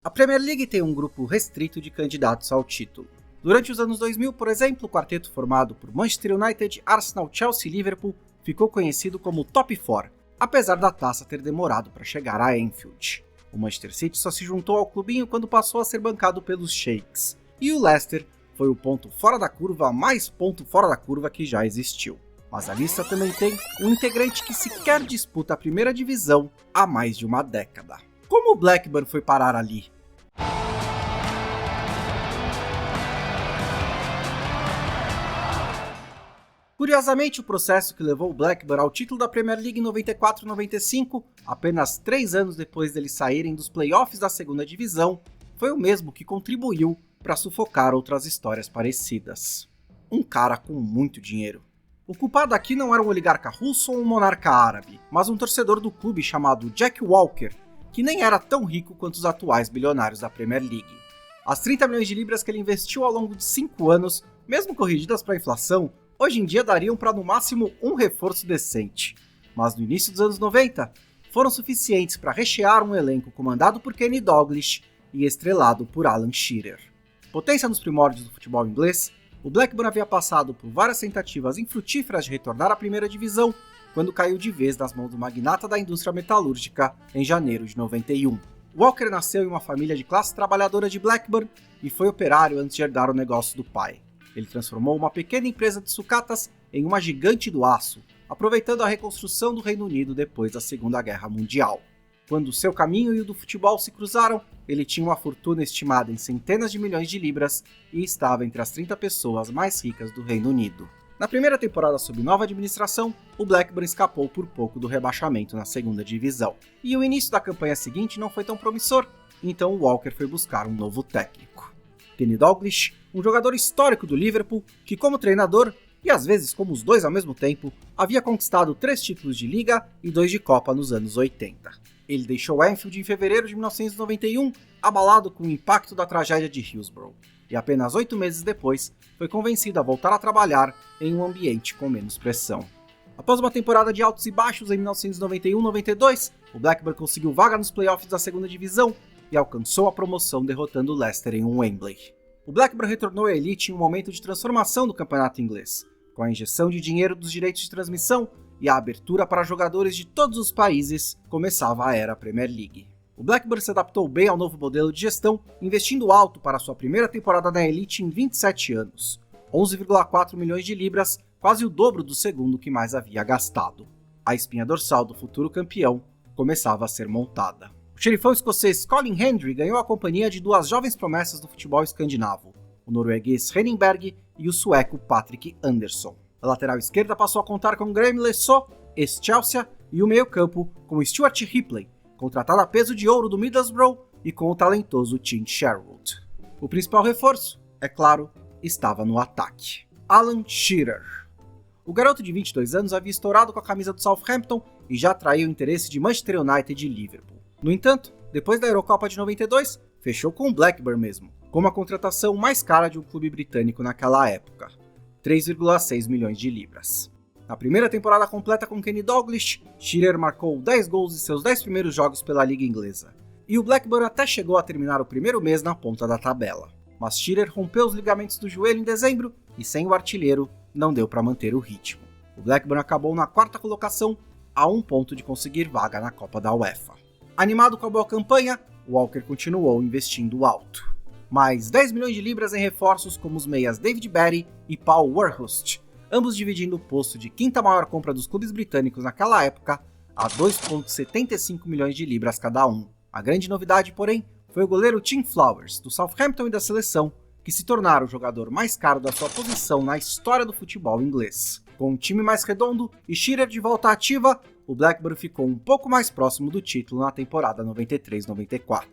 A Premier League tem um grupo restrito de candidatos ao título. Durante os anos 2000, por exemplo, o quarteto formado por Manchester United, Arsenal, Chelsea e Liverpool ficou conhecido como Top 4, apesar da taça ter demorado para chegar a Anfield. O Manchester City só se juntou ao clubinho quando passou a ser bancado pelos Sheiks, e o Leicester foi o ponto fora da curva mais ponto fora da curva que já existiu. Mas a lista também tem um integrante que sequer disputa a primeira divisão há mais de uma década. Como o Blackburn foi parar ali? Curiosamente, o processo que levou o Blackburn ao título da Premier League em 94-95, apenas 3 anos depois deles saírem dos playoffs da segunda divisão, foi o mesmo que contribuiu para sufocar outras histórias parecidas. Um cara com muito dinheiro. O culpado aqui não era um oligarca russo ou um monarca árabe, mas um torcedor do clube chamado Jack Walker, que nem era tão rico quanto os atuais bilionários da Premier League. As 30 milhões de libras que ele investiu ao longo de 5 anos, mesmo corrigidas para a inflação, hoje em dia dariam para no máximo um reforço decente. Mas no início dos anos 90, foram suficientes para rechear um elenco comandado por Kenny Dalglish e estrelado por Alan Shearer. Potência nos primórdios do futebol inglês, o Blackburn havia passado por várias tentativas infrutíferas de retornar à primeira divisão, quando caiu de vez nas mãos do magnata da indústria metalúrgica em janeiro de 91. Walker nasceu em uma família de classe trabalhadora de Blackburn e foi operário antes de herdar o negócio do pai. Ele transformou uma pequena empresa de sucatas em uma gigante do aço, aproveitando a reconstrução do Reino Unido depois da Segunda Guerra Mundial. Quando seu caminho e o do futebol se cruzaram, ele tinha uma fortuna estimada em centenas de milhões de libras e estava entre as 30 pessoas mais ricas do Reino Unido. Na primeira temporada sob nova administração, o Blackburn escapou por pouco do rebaixamento na segunda divisão. E o início da campanha seguinte não foi tão promissor, então o Walker foi buscar um novo técnico. Kenny Dalglish, um jogador histórico do Liverpool, que como treinador, e às vezes como os dois ao mesmo tempo, havia conquistado 3 títulos de Liga e 2 de Copa nos anos 80. Ele deixou Anfield em fevereiro de 1991, abalado com o impacto da tragédia de Hillsborough, e apenas 8 meses depois foi convencido a voltar a trabalhar em um ambiente com menos pressão. Após uma temporada de altos e baixos em 1991-92, o Blackburn conseguiu vaga nos playoffs da segunda divisão e alcançou a promoção derrotando o Leicester em Wembley. O Blackburn retornou à elite em um momento de transformação do campeonato inglês, com a injeção de dinheiro dos direitos de transmissão e a abertura para jogadores de todos os países, começava a era Premier League. O Blackburn se adaptou bem ao novo modelo de gestão, investindo alto para sua primeira temporada na elite em 27 anos, 11,4 milhões de libras, quase o dobro do segundo que mais havia gastado. A espinha dorsal do futuro campeão começava a ser montada. O xerifão escocês Colin Hendry ganhou a companhia de 2 jovens promessas do futebol escandinavo, o norueguês Henningberg e o sueco Patrick Andersson. A lateral esquerda passou a contar com Graham Lesaux, ex-Chelsea, e o meio-campo com Stuart Ripley, contratado a peso de ouro do Middlesbrough, e com o talentoso Tim Sherwood. O principal reforço, é claro, estava no ataque. Alan Shearer. O garoto de 22 anos havia estourado com a camisa do Southampton e já atraiu o interesse de Manchester United e Liverpool. No entanto, depois da Eurocopa de 92, fechou com o Blackburn mesmo, como a contratação mais cara de um clube britânico naquela época, 3,6 milhões de libras. Na primeira temporada completa com Kenny Dalglish, Shearer marcou 10 gols em seus 10 primeiros jogos pela Liga Inglesa, e o Blackburn até chegou a terminar o primeiro mês na ponta da tabela. Mas Shearer rompeu os ligamentos do joelho em dezembro e sem o artilheiro não deu para manter o ritmo. O Blackburn acabou na 4ª colocação, a 1 ponto de conseguir vaga na Copa da UEFA. Animado com a boa campanha, Walker continuou investindo alto. Mais 10 milhões de libras em reforços como os meias David Batty e Paul Weghorst, ambos dividindo o posto de 5ª maior compra dos clubes britânicos naquela época, a 2,75 milhões de libras cada um. A grande novidade, porém, foi o goleiro Tim Flowers, do Southampton e da seleção, que se tornaram o jogador mais caro da sua posição na história do futebol inglês. Com um time mais redondo e Shearer de volta ativa, o Blackburn ficou um pouco mais próximo do título na temporada 93-94.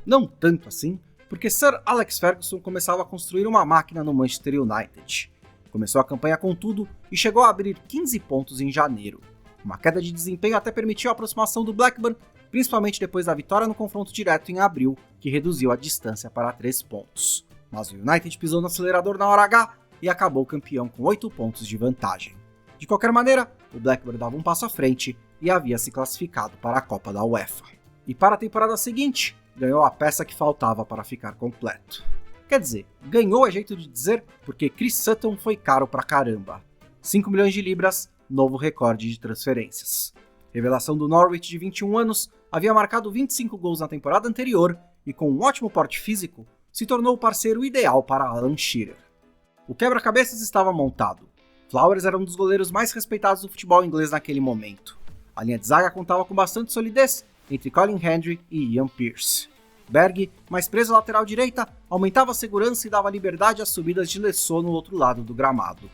Não tanto assim, porque Sir Alex Ferguson começava a construir uma máquina no Manchester United. Começou a campanha com tudo e chegou a abrir 15 pontos em janeiro. Uma queda de desempenho até permitiu a aproximação do Blackburn, principalmente depois da vitória no confronto direto em abril, que reduziu a distância para 3 pontos. Mas o United pisou no acelerador na hora H e acabou campeão com 8 pontos de vantagem. De qualquer maneira, o Blackburn dava um passo à frente e havia se classificado para a Copa da UEFA. E para a temporada seguinte, ganhou a peça que faltava para ficar completo. Quer dizer, ganhou é jeito de dizer, porque Chris Sutton foi caro pra caramba. 5 milhões de libras, novo recorde de transferências. Revelação do Norwich de 21 anos, havia marcado 25 gols na temporada anterior e com um ótimo porte físico, se tornou o parceiro ideal para Alan Shearer. O quebra-cabeças estava montado. Flowers era um dos goleiros mais respeitados do futebol inglês naquele momento. A linha de zaga contava com bastante solidez entre Colin Hendry e Ian Pearce. Berg, mais preso à lateral direita, aumentava a segurança e dava liberdade às subidas de Lessot no outro lado do gramado.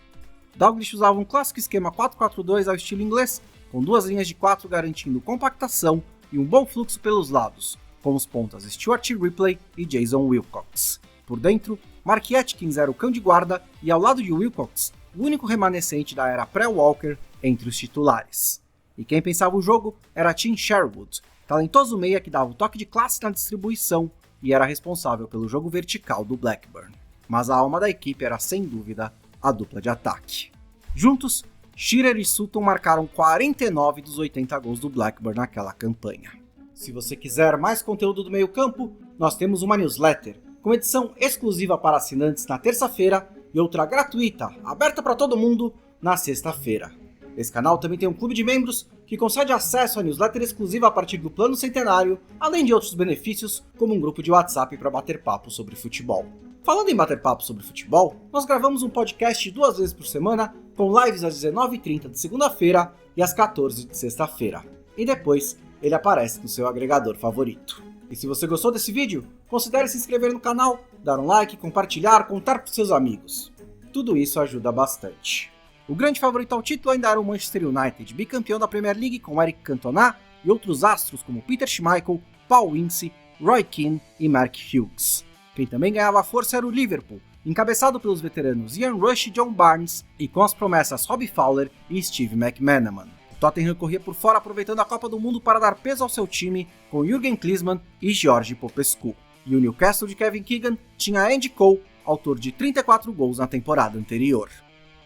Dalglish usava um clássico esquema 4-4-2 ao estilo inglês, com 2 linhas de 4 garantindo compactação e um bom fluxo pelos lados, com os pontas Stuart Ripley e Jason Wilcox. Por dentro, Mark Atkins era o cão de guarda e ao lado de Wilcox, o único remanescente da era pré-Walker entre os titulares. E quem pensava o jogo era Tim Sherwood, talentoso meia que dava o toque de classe na distribuição e era responsável pelo jogo vertical do Blackburn. Mas a alma da equipe era sem dúvida a dupla de ataque. Juntos, Shearer e Sutton marcaram 49 dos 80 gols do Blackburn naquela campanha. Se você quiser mais conteúdo do meio-campo, nós temos uma newsletter, com edição exclusiva para assinantes na terça-feira e outra gratuita, aberta para todo mundo, na sexta-feira. Esse canal também tem um clube de membros que concede acesso à newsletter exclusiva a partir do plano centenário, além de outros benefícios, como um grupo de WhatsApp para bater papo sobre futebol. Falando em bater papo sobre futebol, nós gravamos um podcast 2 vezes por semana, com lives às 19h30 de segunda-feira e às 14h de sexta-feira. E depois, ele aparece no seu agregador favorito. E se você gostou desse vídeo, considere se inscrever no canal, dar um like, compartilhar, contar para seus amigos. Tudo isso ajuda bastante. O grande favorito ao título ainda era o Manchester United, bicampeão da Premier League com Eric Cantona e outros astros como Peter Schmeichel, Paul Ince, Roy Keane e Mark Hughes. Quem também ganhava força era o Liverpool, encabeçado pelos veteranos Ian Rush e John Barnes e com as promessas Robbie Fowler e Steve McManaman. O Tottenham corria por fora aproveitando a Copa do Mundo para dar peso ao seu time com Jürgen Klinsmann e George Popescu. E o Newcastle de Kevin Keegan tinha Andy Cole, autor de 34 gols na temporada anterior.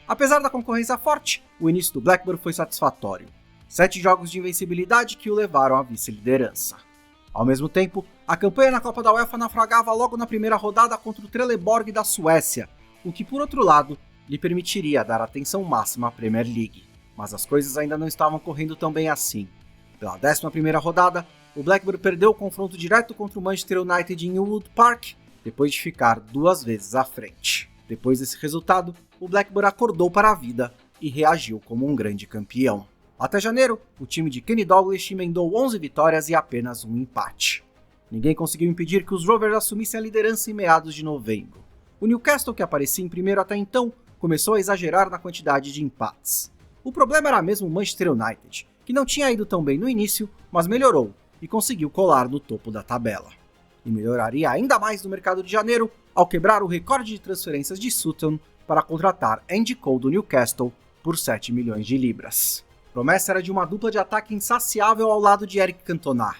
Apesar da concorrência forte, o início do Blackburn foi satisfatório. 7 jogos de invencibilidade que o levaram à vice-liderança. Ao mesmo tempo, a campanha na Copa da UEFA naufragava logo na primeira rodada contra o Trelleborg da Suécia, o que por outro lado lhe permitiria dar atenção máxima à Premier League. Mas as coisas ainda não estavam correndo tão bem assim. Pela 11ª rodada, o Blackburn perdeu o confronto direto contra o Manchester United em Ewood Park, depois de ficar 2 vezes à frente. Depois desse resultado, o Blackburn acordou para a vida e reagiu como um grande campeão. Até janeiro, o time de Kenny Dalglish emendou 11 vitórias e apenas um empate. Ninguém conseguiu impedir que os Rovers assumissem a liderança em meados de novembro. O Newcastle, que aparecia em primeiro até então, começou a exagerar na quantidade de empates. O problema era mesmo o Manchester United, que não tinha ido tão bem no início, mas melhorou e conseguiu colar no topo da tabela. E melhoraria ainda mais no mercado de janeiro ao quebrar o recorde de transferências de Sutton para contratar Andy Cole do Newcastle por 7 milhões de libras. A promessa era de uma dupla de ataque insaciável ao lado de Eric Cantona,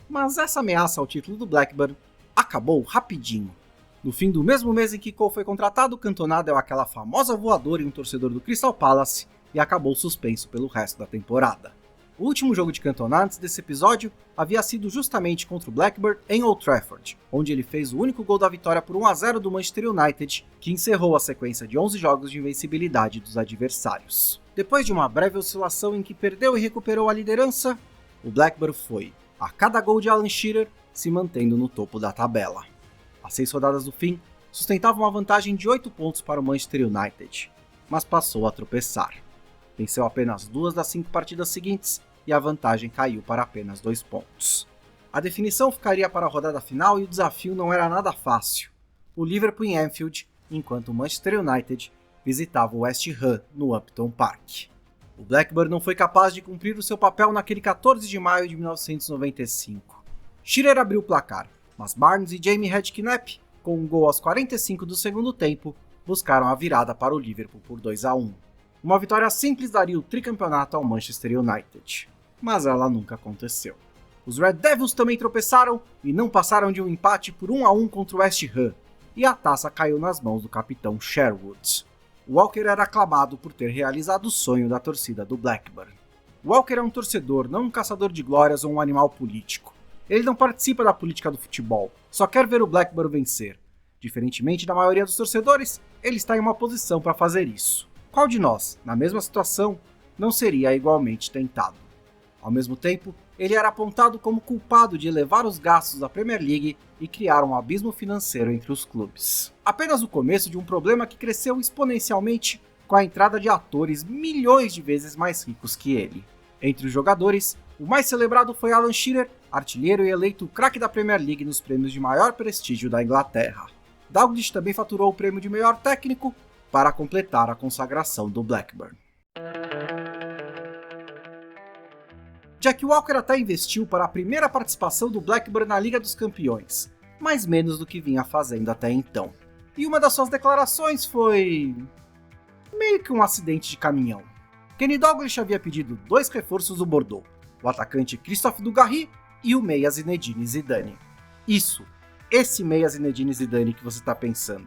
mas essa ameaça ao título do Blackburn acabou rapidinho. No fim do mesmo mês em que Cole foi contratado, Cantona deu aquela famosa voadora em um torcedor do Crystal Palace e acabou suspenso pelo resto da temporada. O último jogo de Cantona antes desse episódio havia sido justamente contra o Blackburn em Old Trafford, onde ele fez o único gol da vitória por 1-0 do Manchester United, que encerrou a sequência de 11 jogos de invencibilidade dos adversários. Depois de uma breve oscilação em que perdeu e recuperou a liderança, o Blackburn foi, a cada gol de Alan Shearer, se mantendo no topo da tabela. Às 6 rodadas do fim, sustentava uma vantagem de 8 pontos para o Manchester United, mas passou a tropeçar. Venceu apenas 2 das 5 partidas seguintes e a vantagem caiu para apenas 2 pontos. A definição ficaria para a rodada final e o desafio não era nada fácil. O Liverpool em Anfield, enquanto o Manchester United visitava o West Ham no Upton Park. O Blackburn não foi capaz de cumprir o seu papel naquele 14 de maio de 1995. Shearer abriu o placar, mas Barnes e Jamie Redknapp, com um gol aos 45 do segundo tempo, buscaram a virada para o Liverpool por 2-1. Uma vitória simples daria o tricampeonato ao Manchester United, mas ela nunca aconteceu. Os Red Devils também tropeçaram e não passaram de um empate por 1-1 contra o West Ham, e a taça caiu nas mãos do capitão Sherwood. Walker era aclamado por ter realizado o sonho da torcida do Blackburn. Walker é um torcedor, não um caçador de glórias ou um animal político. Ele não participa da política do futebol, só quer ver o Blackburn vencer. Diferentemente da maioria dos torcedores, ele está em uma posição para fazer isso. Qual de nós, na mesma situação, não seria igualmente tentado? Ao mesmo tempo, ele era apontado como culpado de elevar os gastos da Premier League e criar um abismo financeiro entre os clubes. Apenas o começo de um problema que cresceu exponencialmente com a entrada de atores milhões de vezes mais ricos que ele. Entre os jogadores, o mais celebrado foi Alan Shearer, artilheiro e eleito craque da Premier League nos prêmios de maior prestígio da Inglaterra. Dalglish também faturou o prêmio de melhor técnico para completar a consagração do Blackburn. Jack Walker até investiu para a primeira participação do Blackburn na Liga dos Campeões, mas menos do que vinha fazendo até então. E uma das suas declarações foi meio que um acidente de caminhão. Kenny Dalglish havia pedido 2 reforços do Bordeaux, o atacante Christophe Dugarry e o meia Zinedine Zidane. Esse meia Zinedine Zidane que você está pensando.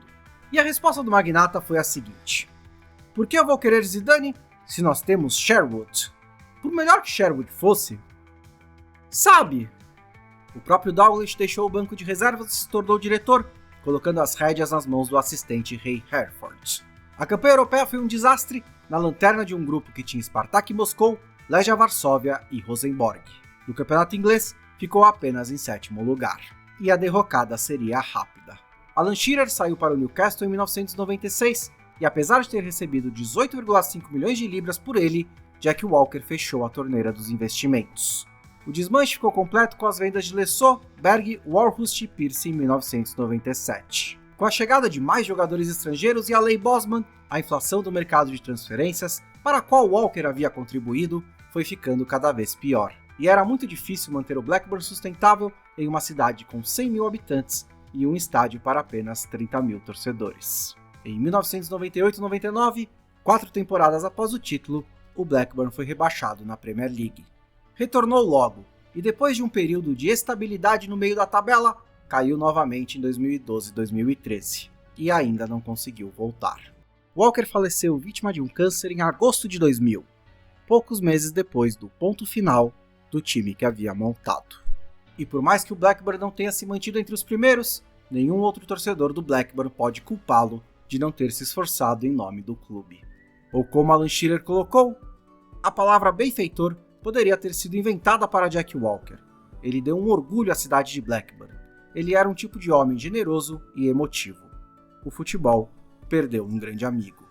E a resposta do magnata foi a seguinte: por que eu vou querer Zidane se nós temos Sherwood? Por melhor que Sherwood fosse, sabe? O próprio Dalglish deixou o banco de reservas e se tornou diretor, colocando as rédeas nas mãos do assistente Ray Herford. A campanha europeia foi um desastre, na lanterna de um grupo que tinha Spartak Moscou, Legia Varsóvia e Rosenborg. No campeonato inglês, ficou apenas em 7º lugar. E a derrocada seria rápida. Alan Shearer saiu para o Newcastle em 1996, e apesar de ter recebido 18,5 milhões de libras por ele, Jack Walker fechou a torneira dos investimentos. O desmanche ficou completo com as vendas de Lesso, Berg, Warhurst e Pearce em 1997. Com a chegada de mais jogadores estrangeiros e a Lei Bosman, a inflação do mercado de transferências, para a qual Walker havia contribuído, foi ficando cada vez pior. E era muito difícil manter o Blackburn sustentável em uma cidade com 100 mil habitantes e um estádio para apenas 30 mil torcedores. Em 1998-99, 4 temporadas após o título, o Blackburn foi rebaixado na Premier League. Retornou logo, e depois de um período de estabilidade no meio da tabela, caiu novamente em 2012-2013, e ainda não conseguiu voltar. Walker faleceu vítima de um câncer em agosto de 2000, poucos meses depois do ponto final do time que havia montado. E por mais que o Blackburn não tenha se mantido entre os primeiros, nenhum outro torcedor do Blackburn pode culpá-lo de não ter se esforçado em nome do clube. Ou como Alan Shearer colocou, a palavra benfeitor poderia ter sido inventada para Jack Walker. Ele deu um orgulho à cidade de Blackburn. Ele era um tipo de homem generoso e emotivo. O futebol perdeu um grande amigo.